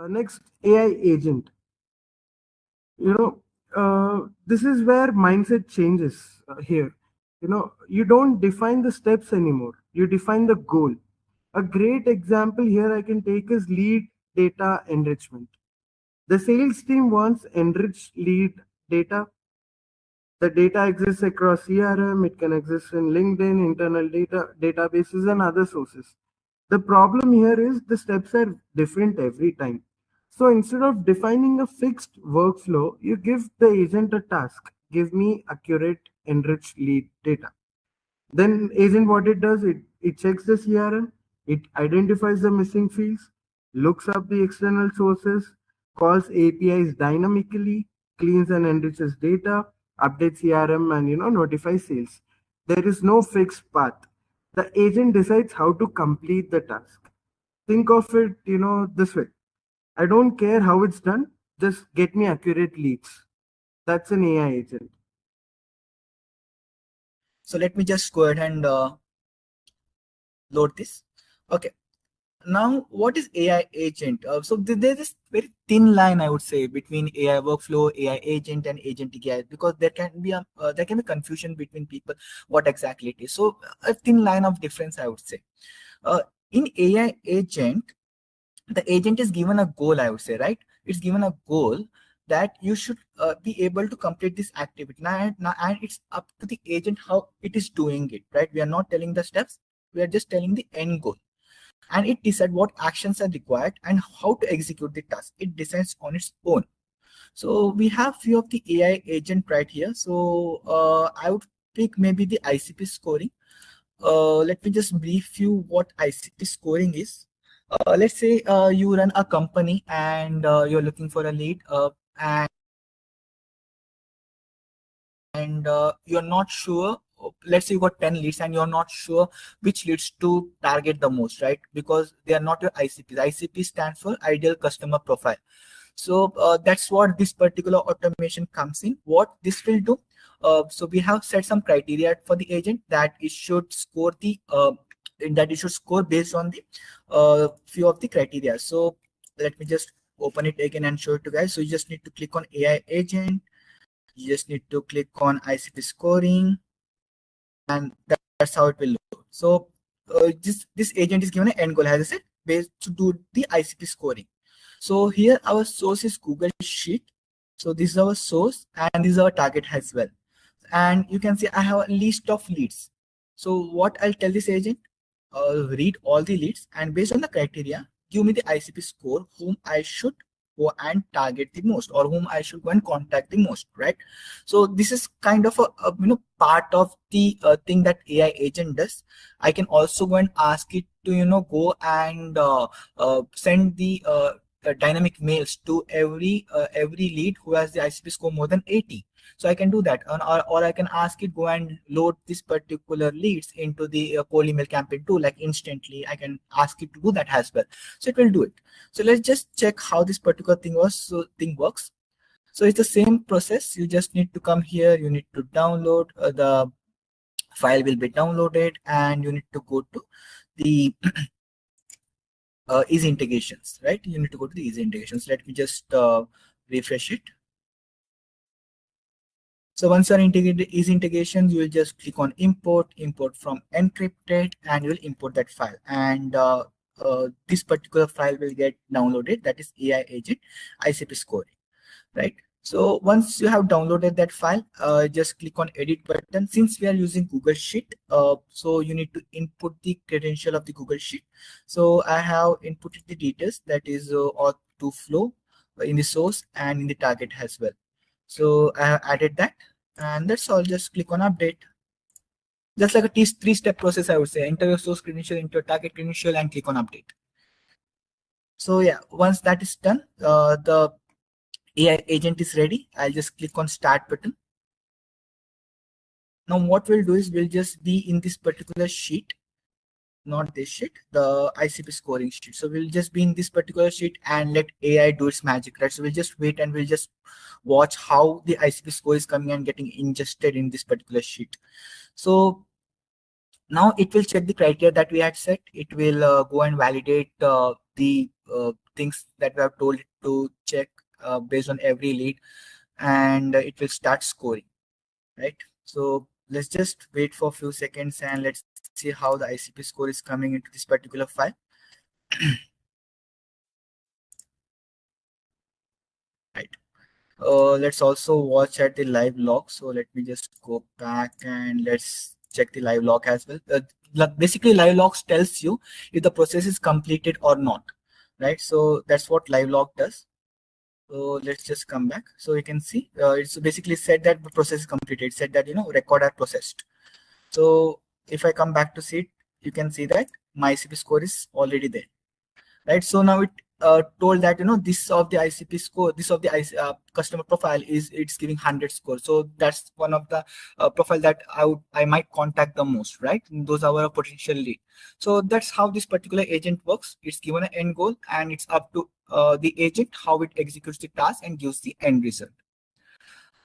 Next, AI agent. This is where mindset changes here. You don't define the steps anymore. You define the goal. A great example here I can take is lead data enrichment. The sales team wants enriched lead data. The data exists across CRM, it can exist in LinkedIn, internal databases, and other sources. The problem here is the steps are different every time. So instead of defining a fixed workflow, you give the agent a task. Give me accurate, enriched lead data. Then agent what it does, it checks the CRM, it identifies the missing fields, looks up the external sources, calls APIs dynamically, cleans and enriches data, updates CRM and notifies sales. There is no fixed path. The agent decides how to complete the task. Think of it, this way. I don't care how it's done, just get me accurate leads. That's an AI agent. So let me just go ahead and load this. Okay. Now, what is AI agent? So there's this very thin line, I would say, between AI workflow, AI agent, and agentic AI, because there can be confusion between people what exactly it is. So a thin line of difference, I would say. In AI agent, the agent is given a goal, I would say, right? It's given a goal that you should be able to complete this activity. And it's up to the agent how it is doing it, right? We are not telling the steps, we are just telling the end goal. And it decides what actions are required and how to execute the task. It decides on its own. So we have few of the AI agent right here. So I would pick maybe the ICP scoring. Let me just brief you what ICP scoring is. Let's say you run a company and you're looking for a lead, and you're not sure. Let's say you got 10 leads and you're not sure which leads to target the most, right? Because they are not your ICPs. ICP stands for ideal customer profile. So that's what this particular automation comes in. What this will do, so we have set some criteria for the agent that it should score based on the few of the criteria. So let me just open it again and show it to you guys. So you just need to click on AI agent. You just need to click on ICP scoring, and that's how it will look. So this agent is given an end goal, as I said, based to do the ICP scoring. So here our source is Google Sheet. So this is our source and this is our target as well. And you can see I have a list of leads. So what I'll tell this agent, read all the leads and based on the criteria, give me the ICP score, whom I should go and target the most, or whom I should go and contact the most, right? So this is kind of a part of the thing that AI agent does. I can also go and ask it to go and send the dynamic mails to every lead who has the ICP score more than 80. So I can do that, or I can ask it go and load this particular leads into the cold email campaign tool, like instantly. I can ask it to do that as well. So it will do it. So let's just check how this particular thing works. So it's the same process. You just need to come here. You need to download the file will be downloaded, and you need to go to the eZintegrations, right? You need to go to the eZintegrations. Let me just refresh it. So once you're integrated eZintegrations, you will just click on import from encrypted, and you will import that file. And this particular file will get downloaded. That is AI agent ICP scoring, right? So once you have downloaded that file, just click on edit button. Since we are using Google Sheet, so you need to input the credential of the Google Sheet. So I have inputted the details, that is auth to flow in the source and in the target as well. So I have added that, and that's all. Just click on update. Just like a three-step process, I would say. Enter your source credential, enter your target credential, and click on update. So yeah, once that is done, the AI agent is ready. I'll just click on start button. Now what we'll do is we'll just be in this particular sheet, not this sheet, the ICP scoring sheet. So we'll just be in this particular sheet and let AI do its magic, right? So we'll just wait and we'll just watch how the ICP score is coming and getting ingested in this particular sheet. So now it will check the criteria that we had set. It will go and validate the things that we have told it to check based on every lead, and it will start scoring, right? So let's just wait for a few seconds and let's see how the ICP score is coming into this particular file. Right. Let's also watch at the live log. So let me just go back and let's check the live log as well. Basically, live logs tells you if the process is completed or not, right? So that's what live log does. So let's just come back. So you can see it's basically said that the process is completed. It said that, record are processed. So if I come back to see it, you can see that my ICP score is already there, right? So now it told that, this of the ICP score, this of the customer profile is, it's giving 100 score. So that's one of the profile that I might contact the most, right? Those are our potential lead. So that's how this particular agent works. It's given an end goal, and it's up to the agent how it executes the task and gives the end result.